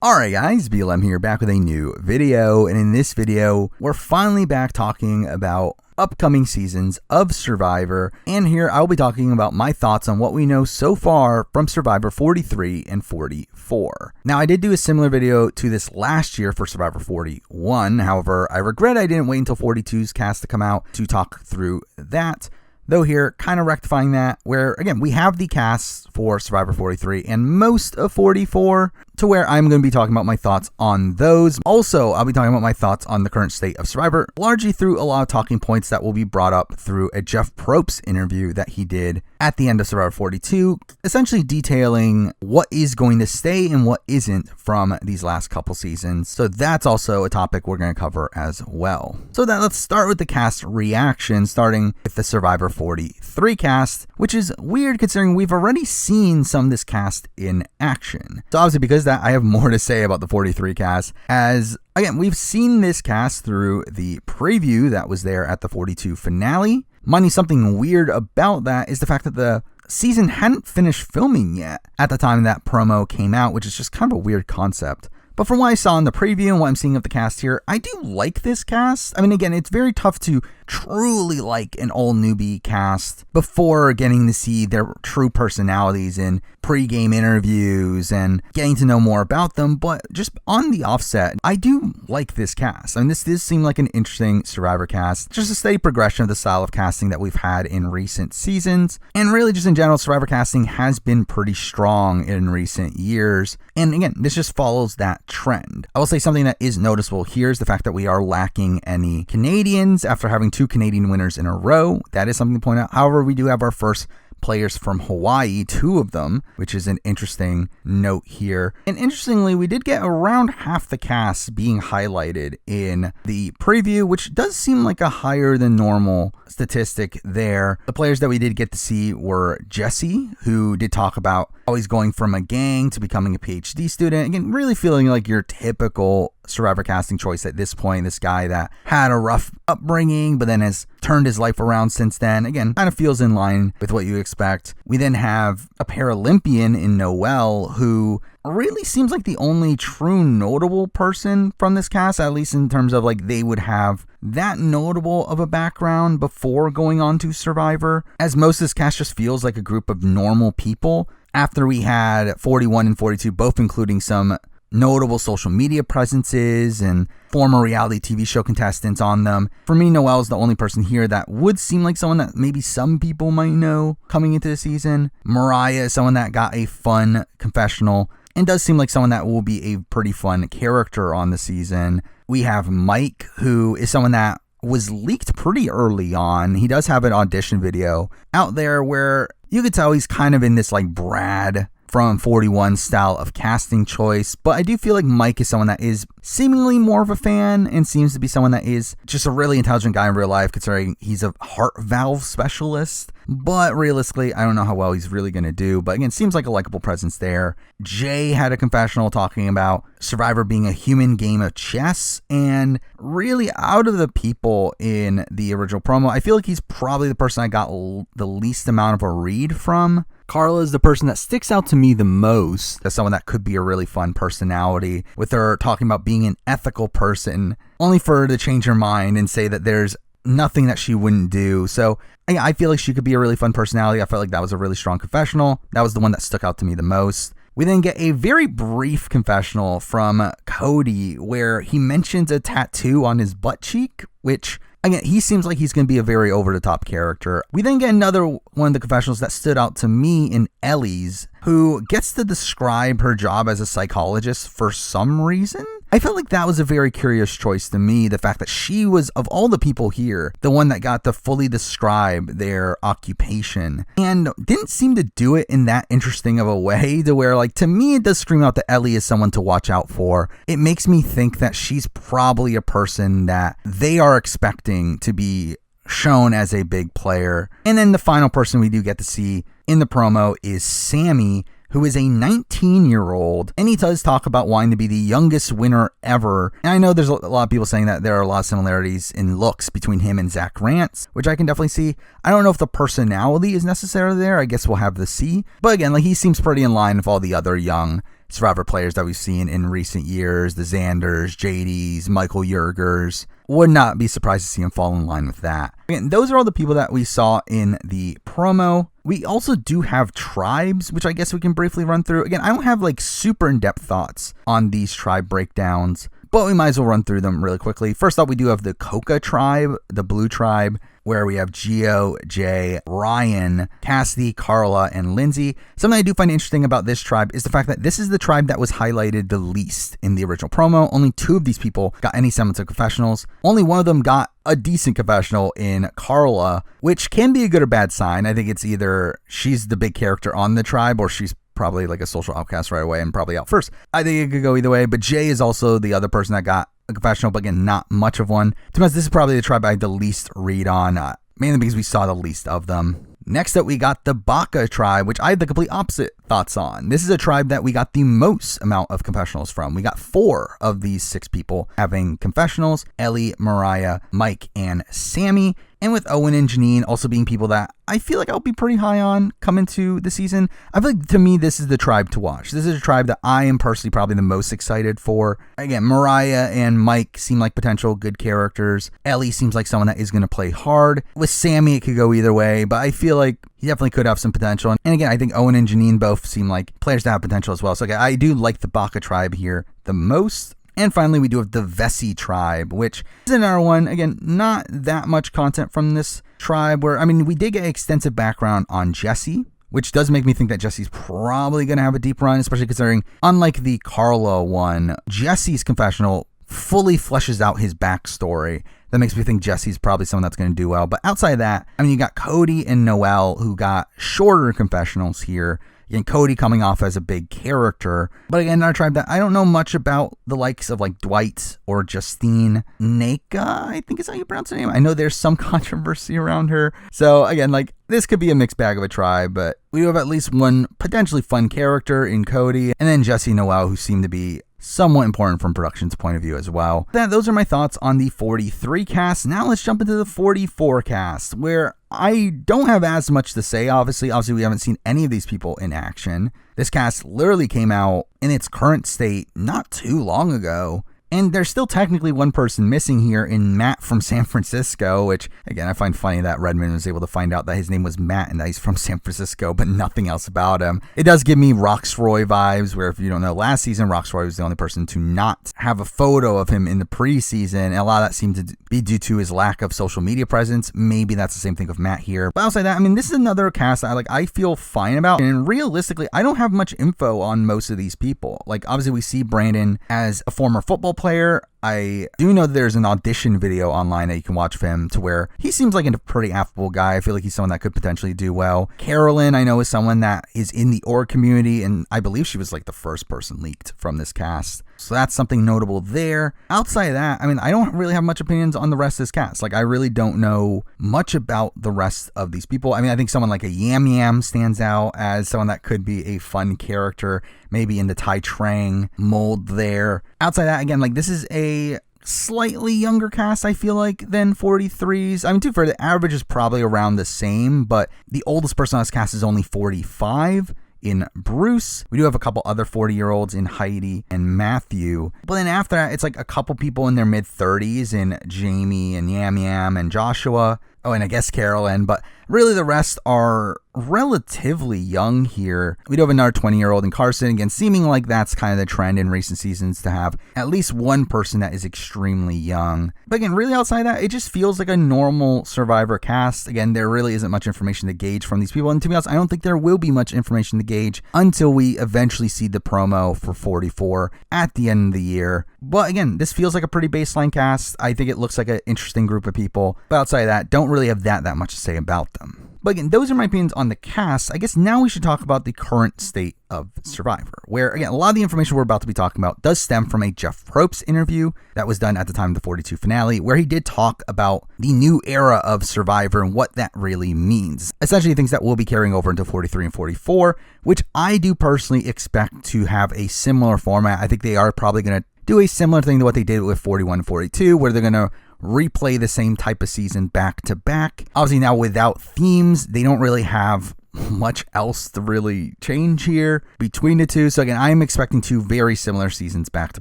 Alright guys, BLM here, back with a new video, and in this video, we're finally back talking about upcoming seasons of Survivor, and here I'll be talking about my thoughts on what we know so far from Survivor 43 and 44. Now, I did do a similar video to this last year for Survivor 41, however, I regret I didn't wait until 42's cast to come out to talk through that. Though here, kind of rectifying that, where, again, we have the casts for Survivor 43 and most of 44, to where I'm going to be talking about my thoughts on those. Also, I'll be talking about my thoughts on the current state of Survivor, largely through a lot of talking points that will be brought up through a Jeff Probst interview that he did at the end of Survivor 42, essentially detailing what is going to stay and what isn't from these last couple seasons. So that's also a topic we're going to cover as well. So let's start with the cast reaction, starting with the Survivor 43 cast, which is weird considering we've already seen some of this cast in action. So obviously because that, I have more to say about the 43 cast, as again, we've seen this cast through the preview that was there at the 42 finale. Mind you, something weird about that is the fact that the season hadn't finished filming yet at the time that promo came out, which is just kind of a weird concept. But from what I saw in the preview and what I'm seeing of the cast here, I do like this cast. I mean, again, it's very tough to truly like an all newbie cast before getting to see their true personalities in pre-game interviews and getting to know more about them. But just on the offset, I do like this cast. I mean, this does seem like an interesting Survivor cast. Just a steady progression of the style of casting that we've had in recent seasons. And really just in general, Survivor casting has been pretty strong in recent years. And again, this just follows that trend. I will say something that is noticeable here is the fact that we are lacking any Canadians after having 2 Canadian winners in a row. That is something to point out. However, we do have our first players from Hawaii, 2 of them, which is an interesting note here. And interestingly, we did get around half the cast being highlighted in the preview, which does seem like a higher than normal statistic there. The players that we did get to see were Jesse, who did talk about how he's going from a gang to becoming a PhD student. Again, really feeling like your typical Survivor casting choice at this point. This guy that had a rough upbringing, but then has turned his life around since then. Again, kind of feels in line with what you expect. We then have a Paralympian in Noel, who really seems like the only true notable person from this cast, at least in terms of like they would have that notable of a background before going on to Survivor, as most of this cast just feels like a group of normal people after we had 41 and 42 both including some notable social media presences and former reality TV show contestants on them. For me, Noelle is the only person here that would seem like someone that maybe some people might know coming into the season. Mariah is someone that got a fun confessional and does seem like someone that will be a pretty fun character on the season. We have Mike, who is someone that was leaked pretty early on. He does have an audition video out there where you could tell he's kind of in this like Brad from 41 style of casting choice, but I do feel like Mike is someone that is seemingly more of a fan and seems to be someone that is just a really intelligent guy in real life, considering he's a heart valve specialist. But realistically, I don't know how well he's really going to do. But again, seems like a likable presence there. Jay had a confessional talking about Survivor being a human game of chess. And really, out of the people in the original promo, I feel like he's probably the person I got the least amount of a read from. Carla is the person that sticks out to me the most as someone that could be a really fun personality, with her talking about being an ethical person, only for her to change her mind and say that there's nothing that she wouldn't do. So I feel like she could be a really fun personality. I felt like that was a really strong confessional. That was the one that stuck out to me the most. We then get a very brief confessional from Cody where he mentions a tattoo on his butt cheek, which, again, he seems like he's going to be a very over-the-top character. We then get another one of the confessionals that stood out to me in Ellie's, who gets to describe her job as a psychologist for some reason. I felt like that was a very curious choice to me, the fact that she was, of all the people here, the one that got to fully describe their occupation, and didn't seem to do it in that interesting of a way to where, like, to me, it does scream out that Ellie is someone to watch out for. It makes me think that she's probably a person that they are expecting to be shown as a big player. And then the final person we do get to see in the promo is Sammy, who is a 19-year-old, and he does talk about wanting to be the youngest winner ever. And I know there's a lot of people saying that there are a lot of similarities in looks between him and Zach Rance, which I can definitely see. I don't know if the personality is necessarily there. I guess we'll have to see. But again, like, he seems pretty in line with all the other young Survivor players that we've seen in recent years, the Xanders, JDs, Michael Yergers. Would not be surprised to see him fall in line with that. Again, those are all the people that we saw in the promo. We also do have tribes, which I guess we can briefly run through. Again, I don't have like super in-depth thoughts on these tribe breakdowns, but we might as well run through them really quickly. First up, we do have the Baca Tribe, the Blue Tribe, where we have Gio, Jay, Ryan, Cassidy, Carla, and Lindsay. Something I do find interesting about this tribe is the fact that this is the tribe that was highlighted the least in the original promo. Only 2 of these people got any semblance of confessionals. Only one of them got a decent confessional in Carla, which can be a good or bad sign. I think it's either she's the big character on the tribe or she's probably like a social outcast right away and probably out first. I think it could go either way, but Jay is also the other person that got a confessional, but again, not much of one. To be honest, this is probably the tribe I had the least read on, mainly because we saw the least of them. Next up, we got the Baca Tribe, which I had the complete opposite thoughts on. This is a tribe that we got the most amount of confessionals from. We got 4 of these 6 people having confessionals: Ellie, Mariah, Mike, and Sammy. And with Owen and Janine also being people that I feel like I'll be pretty high on coming to the season. I feel like, to me, this is the tribe to watch. This is a tribe that I am personally probably the most excited for. Again, Mariah and Mike seem like potential good characters. Ellie seems like someone that is going to play hard. With Sammy, it could go either way, but I feel like he definitely could have some potential. And again, I think Owen and Janine both seem like players that have potential as well. So I do like the Baca Tribe here the most. And finally, we do have the Vessi Tribe, which is another one. Again, not that much content from this tribe where, I mean, we did get extensive background on Jesse, which does make me think that Jesse's probably going to have a deep run, especially considering, unlike the Carla one, Jesse's confessional fully fleshes out his backstory. That makes me think Jesse's probably someone that's going to do well. But outside of that, I mean, you got Cody and Noelle who got shorter confessionals here. Again, Cody coming off as a big character. But again, our tribe that I don't know much about, the likes of like Dwight or Justine Naka, I think is how you pronounce her name. I know there's some controversy around her. So again, like this could be a mixed bag of a tribe, but we do have at least one potentially fun character in Cody. And then Jesse and Noelle, who seem to be somewhat important from production's point of view as well. Those are my thoughts on the 43 cast. Now let's jump into the 44 cast, where I don't have as much to say. Obviously, we haven't seen any of these people in action. This cast literally came out in its current state not too long ago. And there's still technically one person missing here in Matt from San Francisco, which, again, I find funny that Redmond was able to find out that his name was Matt and that he's from San Francisco, but nothing else about him. It does give me Roxroy vibes, where if you don't know, last season, Roxroy was the only person to not have a photo of him in the preseason, and a lot of that seemed to be due to his lack of social media presence. Maybe that's the same thing with Matt here. But outside that, I mean, this is another cast that I feel fine about, and realistically, I don't have much info on most of these people. Like, obviously, we see Brandon as a former football player. I do know that there's an audition video online that you can watch of him to where he seems like a pretty affable guy. I feel like he's someone that could potentially do well. Carolyn, I know, is someone that is in the org community, and I believe she was like the first person leaked from this cast. So that's something notable there. Outside of that, I mean, I don't really have much opinions on the rest of this cast. Like, I really don't know much about the rest of these people. I mean, I think someone like a Yam Yam stands out as someone that could be a fun character, maybe in the Tai Trang mold there. Outside that, again, like, this is a slightly younger cast, I feel like, than 43's. I mean, to be fair, the average is probably around the same, but the oldest person on this cast is only 45. In Bruce. We do have a couple other 40-year-olds in Heidi and Matthew. But then after that, it's like a couple people in their mid-30s in Jamie and Yam Yam and Joshua. Oh, and I guess Carolyn. But really the rest are relatively young here. We do have another 20-year-old in Carson. Again, seeming like that's kind of the trend in recent seasons to have at least one person that is extremely young. But again, really outside that, it just feels like a normal Survivor cast. Again, there really isn't much information to gauge from these people. And to be honest, I don't think there will be much information to gauge until we eventually see the promo for 44 at the end of the year. But again, this feels like a pretty baseline cast. I think it looks like an interesting group of people. But outside of that, don't really have that much to say about them. But again, those are my opinions on the cast. I guess now we should talk about the current state of Survivor, where, again, a lot of the information we're about to be talking about does stem from a Jeff Probst interview that was done at the time of the 42 finale, where he did talk about the new era of Survivor and what that really means. Essentially, things that will be carrying over into 43 and 44, which I do personally expect to have a similar format. I think they are probably going to do a similar thing to what they did with 41 and 42, where they're going to replay the same type of season back to back. Obviously now without themes, they don't really have much else to really change here between the two. So again, I'm expecting two very similar seasons back to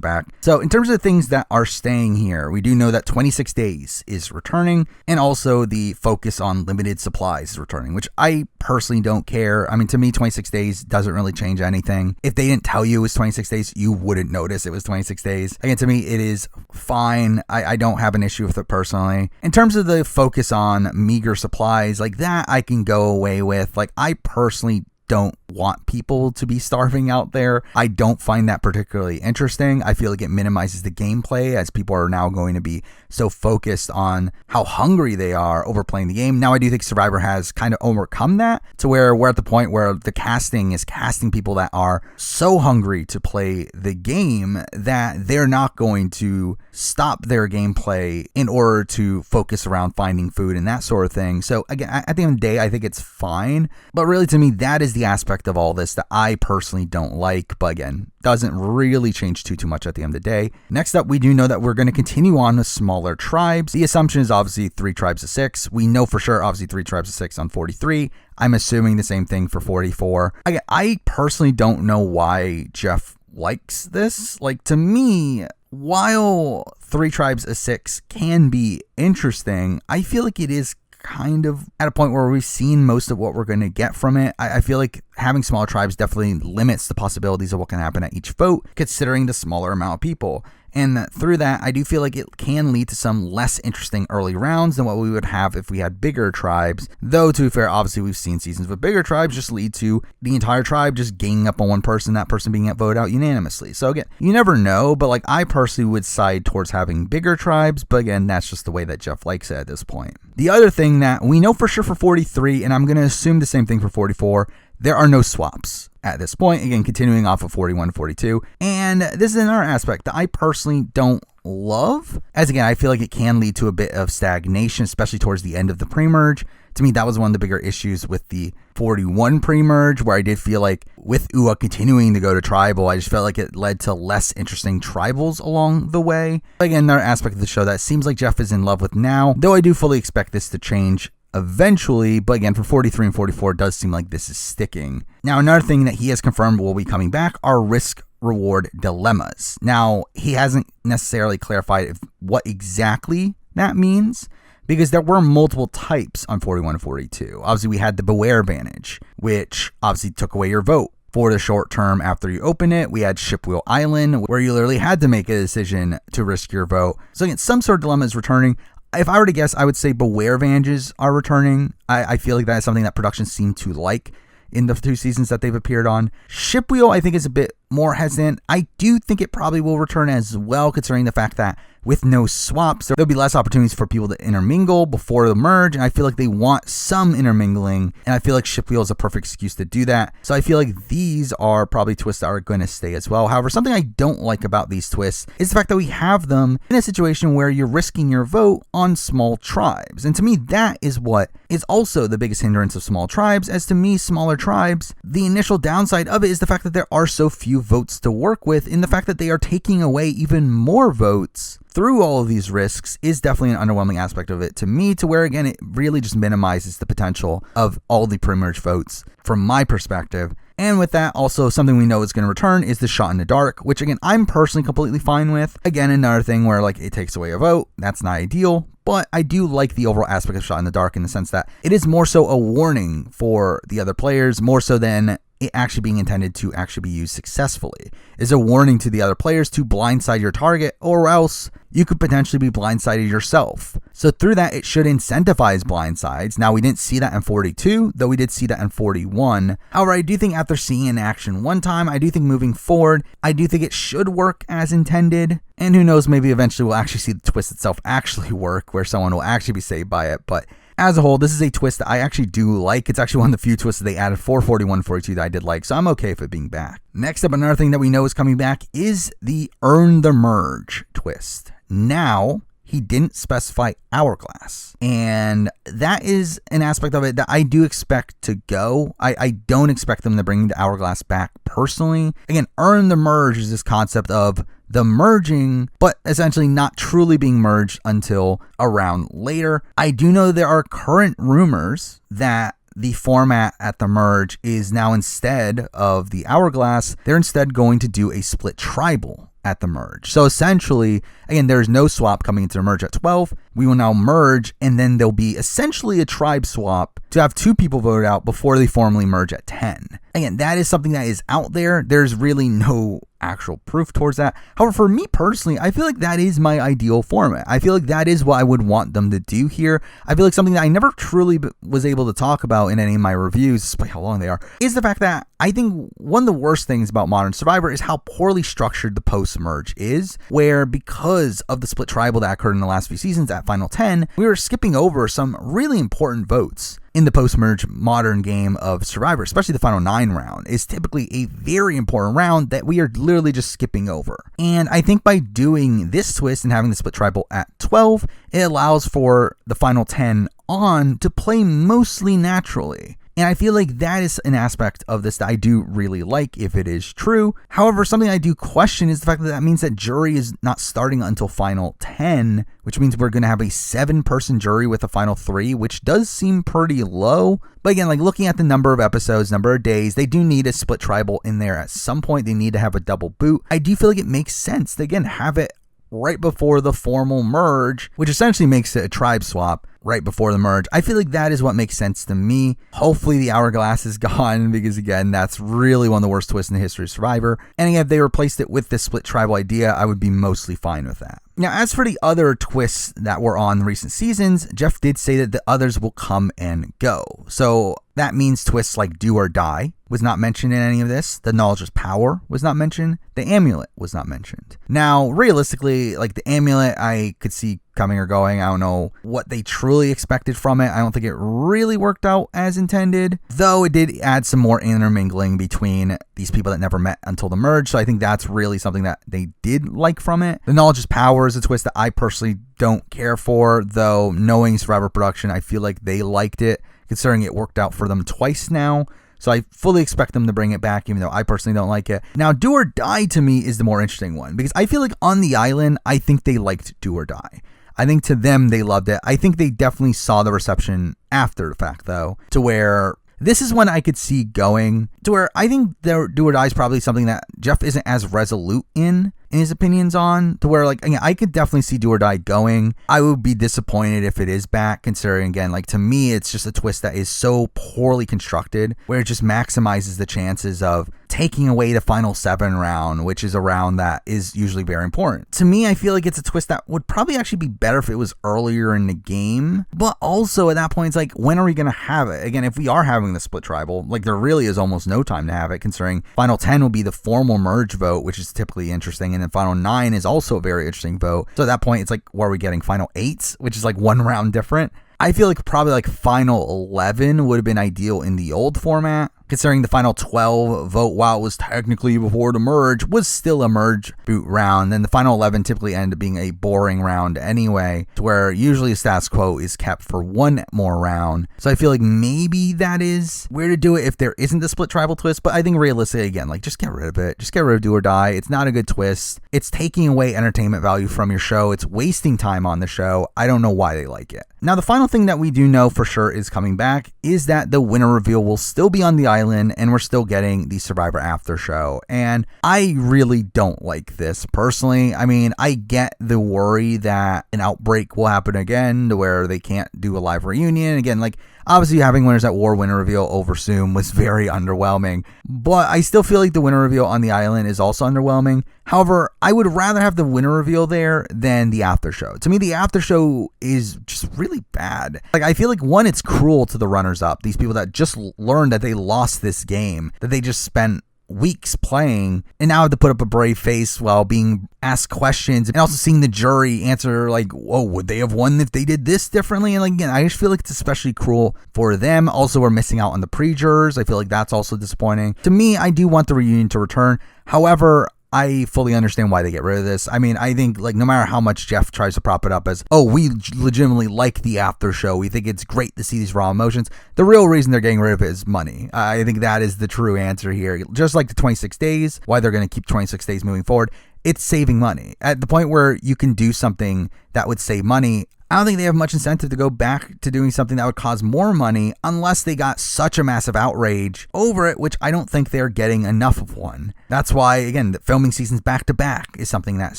back. So in terms of the things that are staying here, we do know that 26 days is returning, and also the focus on limited supplies is returning, which I personally don't care. I mean, to me, 26 days doesn't really change anything. If they didn't tell you it was 26 days, you wouldn't notice it was 26 days. Again, to me, it is fine. I don't have an issue with it personally. In terms of the focus on meager supplies, like that I can go away with. Like, I personally don't want people to be starving out there. I don't find that particularly interesting. I feel like it minimizes the gameplay, as people are now going to be so focused on how hungry they are over playing the game. Now, I do think Survivor has kind of overcome that to where we're at the point where the casting is casting people that are so hungry to play the game that they're not going to stop their gameplay in order to focus around finding food and that sort of thing. So again, at the end of the day, I think it's fine. But really, to me, that is the aspect of all this that I personally don't like, but again, doesn't really change too much at the end of the day. Next up, we do know that we're going to continue on with smaller tribes. The assumption is obviously 3 tribes of 6. We know for sure, obviously, 3 tribes of 6 on 43. I'm assuming the same thing for 44. Again, I personally don't know why Jeff likes this. Like, to me, while 3 tribes of 6 can be interesting, I feel like it is kind of at a point where we've seen most of what we're going to get from it. I feel like having smaller tribes definitely limits the possibilities of what can happen at each vote, considering the smaller amount of people. And through that, I do feel like it can lead to some less interesting early rounds than what we would have if we had bigger tribes. Though, to be fair, obviously we've seen seasons with bigger tribes just lead to the entire tribe just ganging up on one person, that person being voted out unanimously. So again, you never know, but like, I personally would side towards having bigger tribes, but again, that's just the way that Jeff likes it at this point. The other thing that we know for sure for 43, and I'm going to assume the same thing for 44, there are no swaps at this point. Again, continuing off of 41 to 42. And this is another aspect that I personally don't love, as again, I feel like it can lead to a bit of stagnation, especially towards the end of the pre-merge. To me, that was one of the bigger issues with the 41 pre-merge, where I did feel like with UA continuing to go to tribal, I just felt like it led to less interesting tribals along the way. Again, another aspect of the show that seems like Jeff is in love with now, though I do fully expect this to change eventually, but again, for 43 and 44, it does seem like this is sticking. Now, another thing that he has confirmed will be coming back are risk-reward dilemmas. Now, he hasn't necessarily clarified what exactly that means, because there were multiple types on 41 and 42. Obviously, we had the Beware Advantage, which obviously took away your vote for the short term after you open it. We had Shipwheel Island, where you literally had to make a decision to risk your vote. So again, some sort of dilemma is returning. If I were to guess, I would say Beware Advantages are returning. I feel like that is something that production seemed to like in the 2 seasons that they've appeared on. Shipwheel, I think, is a bit more hesitant. I do think it probably will return as well, considering the fact that with no swaps, there'll be less opportunities for people to intermingle before the merge, and I feel like they want some intermingling, and I feel like Shipwheel is a perfect excuse to do that. So I feel like these are probably twists that are going to stay as well. However, something I don't like about these twists is the fact that we have them in a situation where you're risking your vote on small tribes. And to me, that is what is also the biggest hindrance of small tribes, as to me, smaller tribes, the initial downside of it is the fact that there are so few votes to work with, in the fact that they are taking away even more votes through all of these risks is definitely an underwhelming aspect of it to me, to where, again, it really just minimizes the potential of all the pre-merge votes from my perspective. And with that, also something we know is going to return is the shot in the dark, which again, I'm personally completely fine with. Again, another thing where like it takes away a vote, that's not ideal, but I do like the overall aspect of shot in the dark in the sense that it is more so a warning for the other players, more so than it actually being intended to actually be used successfully. Is a warning to the other players to blindside your target, or else you could potentially be blindsided yourself. So through that, it should incentivize blindsides. Now, we didn't see that in 42, though we did see that in 41. However, I do think after seeing it in action one time, I do think moving forward, I do think it should work as intended. And who knows, maybe eventually we'll actually see the twist itself actually work, where someone will actually be saved by it. But as a whole, this is a twist that I actually do like. It's actually one of the few twists that they added for 41 and 42 that I did like, so I'm okay with it being back. Next up, another thing that we know is coming back is the Earn the Merge twist. Now, he didn't specify Hourglass, and that is an aspect of it that I do expect to go. I don't expect them to bring the Hourglass back personally. Again, Earn the Merge is this concept of the merging, but essentially not truly being merged until around later. I do know there are current rumors that the format at the merge is now, instead of the hourglass, they're instead going to do a split tribal at the merge. So essentially, again, there's no swap coming into the merge at 12. We will now merge, and then there'll be essentially a tribe swap to have 2 people voted out before they formally merge at 10. Again, that is something that is out there. There's really no actual proof towards that. However, for me personally, I feel like that is my ideal format. I feel like that is what I would want them to do here. I feel like something that I never truly was able to talk about in any of my reviews, despite how long they are, is the fact that I think one of the worst things about Modern Survivor is how poorly structured the post-merge is, where because of the split tribal that occurred in the last few seasons at Final 10, we were skipping over some really important votes. In the post-merge modern game of Survivor, especially the Final 9 round, is typically a very important round that we are literally just skipping over. And I think by doing this twist and having the split tribal at 12, it allows for the Final 10 on to play mostly naturally. And I feel like that is an aspect of this that I do really like if it is true. However, something I do question is the fact that that means that jury is not starting until Final 10, which means we're going to have a 7-person jury with a Final 3, which does seem pretty low. But again, like looking at the number of episodes, number of days, they do need a split tribal in there at some point. They need to have a double boot. I do feel like it makes sense to, again, have it right before the formal merge, which essentially makes it a tribe swap right before the merge. I feel like that is what makes sense to me. Hopefully the hourglass is gone, because again, that's really one of the worst twists in the history of Survivor. And again, if they replaced it with this split tribal idea, I would be mostly fine with that. Now, as for the other twists that were on recent seasons, Jeff did say that the others will come and go. So that means twists like do or die was not mentioned in any of this. The knowledge is power was not mentioned. The amulet was not mentioned. Now, realistically, like the amulet, I could see coming or going. I don't know what they truly expected from it. I don't think it really worked out as intended, though it did add some more intermingling between these people that never met until the merge. So I think that's really something that they did like from it. The knowledge is power is a twist that I personally don't care for, though knowing Survivor production, I feel like they liked it, considering it worked out for them twice now. So I fully expect them to bring it back, even though I personally don't like it. Now, do or die to me is the more interesting one, because I feel like on the island, I think they liked do or die. I think to them, they loved it. I think they definitely saw the reception after the fact, though, to where this is when I could see going to where I think their do or die is probably something that Jeff isn't as resolute in his opinions on, to where, like, again, I could definitely see do or die going. I would be disappointed if it is back, considering, again, like, to me, it's just a twist that is so poorly constructed, where it just maximizes the chances of taking away the Final 7 round, which is a round that is usually very important. To me, I feel like it's a twist that would probably actually be better if it was earlier in the game, but also at that point, it's like, when are we going to have it? Again, if we are having the split tribal, like, there really is almost no time to have it, considering Final 10 will be the formal merge vote, which is typically interesting, and then Final 9 is also a very interesting vote. So at that point, it's like, what are we getting? Final 8, which is like one round different. I feel like probably like Final 11 would have been ideal in the old format, considering the Final 12 vote, while it was technically before the merge, was still a merge boot round. And the Final 11 typically ended up being a boring round anyway, to where usually a status quo is kept for one more round. So I feel like maybe that is where to do it if there isn't the split tribal twist. But I think realistically, again, like, just get rid of it. Just get rid of do or die. It's not a good twist. It's taking away entertainment value from your show. It's wasting time on the show. I don't know why they like it. Now, the final thing that we do know for sure is coming back is that the winner reveal will still be on the island, and we're still getting the Survivor after show. And I really don't like this personally. I mean, I get the worry that an outbreak will happen again to where they can't do a live reunion. Again, like, obviously having Winners at War winner reveal over Zoom was very underwhelming, but I still feel like the winner reveal on the island is also underwhelming. However, I would rather have the winner reveal there than the after show. To me, the after show is just really bad. Like, I feel like, one, it's cruel to the runners up, these people that just learned that they lost this game, that they just spent weeks playing, and now have to put up a brave face while being asked questions, and also seeing the jury answer like, "Whoa, would they have won if they did this differently?" And like, again, I just feel like it's especially cruel for them. Also, we're missing out on the pre-jurors. I feel like that's also disappointing. To me, I do want the reunion to return. However, I fully understand why they get rid of this. I mean, I think, like, no matter how much Jeff tries to prop it up as, oh, we legitimately like the after show, we think it's great to see these raw emotions, the real reason they're getting rid of it is money. I think that is the true answer here. Just like the 26 days, why they're going to keep 26 days moving forward, it's saving money. At the point where you can do something that would save money. I don't think they have much incentive to go back to doing something that would cause more money unless they got such a massive outrage over it, which I don't think they're getting enough of one. That's why, again, the filming seasons back to back is something that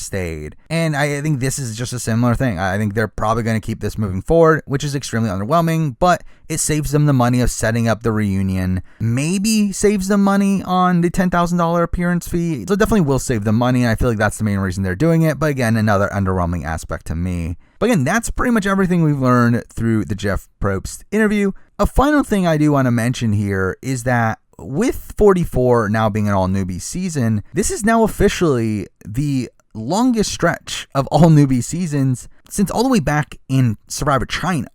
stayed. And I think this is just a similar thing. I think they're probably going to keep this moving forward, which is extremely underwhelming, but it saves them the money of setting up the reunion. Maybe saves them money on the $10,000 appearance fee. So it definitely will save them money, and I feel like that's the main reason they're doing it. But again, another underwhelming aspect to me. But again, that's pretty much everything we've learned through the Jeff Probst interview. A final thing I do want to mention here is that with 44 now being an all newbie season, this is now officially the longest stretch of all newbie seasons since all the way back in Survivor China.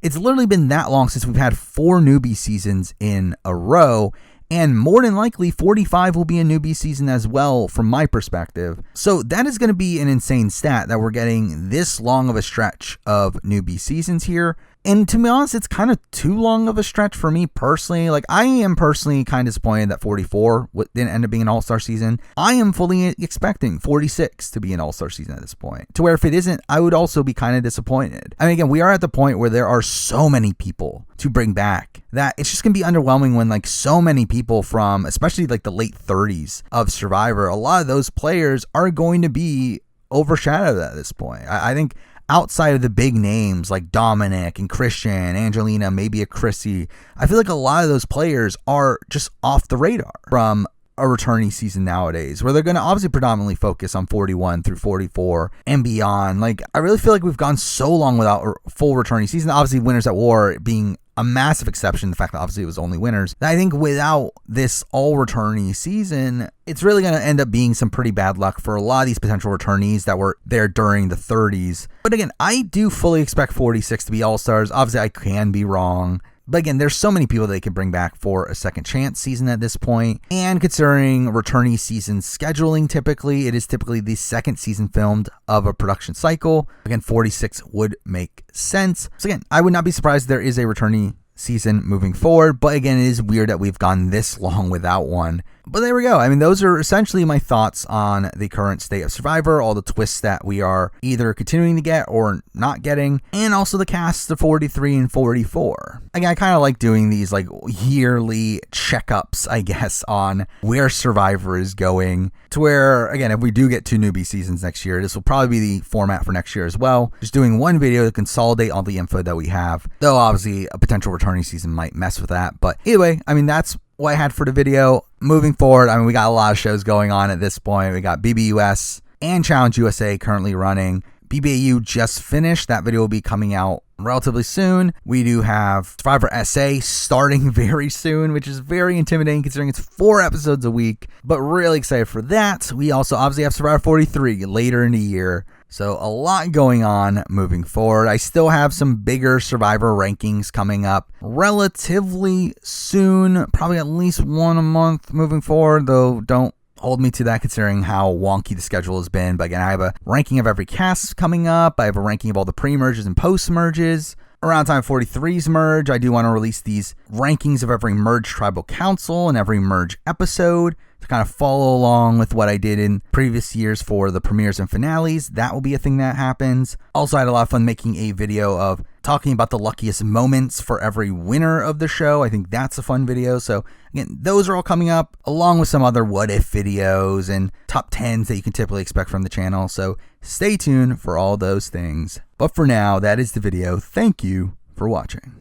It's literally been that long since we've had 4 newbie seasons in a row. And more than likely, 45 will be a newbie season as well, from my perspective. So that is going to be an insane stat that we're getting this long of a stretch of newbie seasons here. And to be honest, it's kind of too long of a stretch for me personally. Like, I am personally kind of disappointed that 44 didn't end up being an all-star season. I am fully expecting 46 to be an all-star season at this point. To where if it isn't, I would also be kind of disappointed. I mean, again, we are at the point where there are so many people to bring back that it's just going to be underwhelming when like so many people from, especially like the late 30s of Survivor, a lot of those players are going to be overshadowed at this point. I think outside of the big names like Dominic and Christian, Angelina, maybe a Chrissy, I feel like a lot of those players are just off the radar from a returning season nowadays, where they're going to obviously predominantly focus on 41 through 44 and beyond. Like, I really feel like we've gone so long without a full returning season. Obviously, Winners at War being a massive exception, the fact that obviously it was only winners. I think without this all returnee season, it's really going to end up being some pretty bad luck for a lot of these potential returnees that were there during the 30s. But again, I do fully expect 46 to be all-stars. Obviously, I can be wrong. But again, there's so many people they can bring back for a second chance season at this point. And considering returnee season scheduling, typically, it is typically the second season filmed of a production cycle. Again, 46 would make sense. So again, I would not be surprised if there is a returnee season moving forward. But again, it is weird that we've gone this long without one. But there we go. I mean, those are essentially my thoughts on the current state of Survivor, all the twists that we are either continuing to get or not getting, and also the casts of 43 and 44. Again, I kind of like doing these like yearly checkups, I guess, on where Survivor is going, to where, again, if we do get 2 newbie seasons next year, this will probably be the format for next year as well. Just doing one video to consolidate all the info that we have, though obviously a potential returning season might mess with that. But anyway, I mean, that's what I had for the video. Moving forward, I mean, we got a lot of shows going on at this point. We got BBUS and Challenge USA currently running. BBAU just finished. That video will be coming out relatively soon. We do have Survivor SA starting very soon, which is very intimidating considering it's 4 episodes a week, but really excited for that. We also obviously have Survivor 43 later in the year. So a lot going on moving forward. I still have some bigger Survivor rankings coming up relatively soon, probably at least one a month moving forward, though don't hold me to that considering how wonky the schedule has been. But again, I have a ranking of every cast coming up. I have a ranking of all the pre-merges and post-merges. Around time 43's merge, I do want to release these rankings of every merge tribal council and every merge episode to kind of follow along with what I did in previous years for the premieres and finales. That will be a thing that happens. Also, I had a lot of fun making a video of talking about the luckiest moments for every winner of the show. I think that's a fun video. So again, those are all coming up along with some other what if videos and top 10s that you can typically expect from the channel. So stay tuned for all those things. But for now, that is the video. Thank you for watching.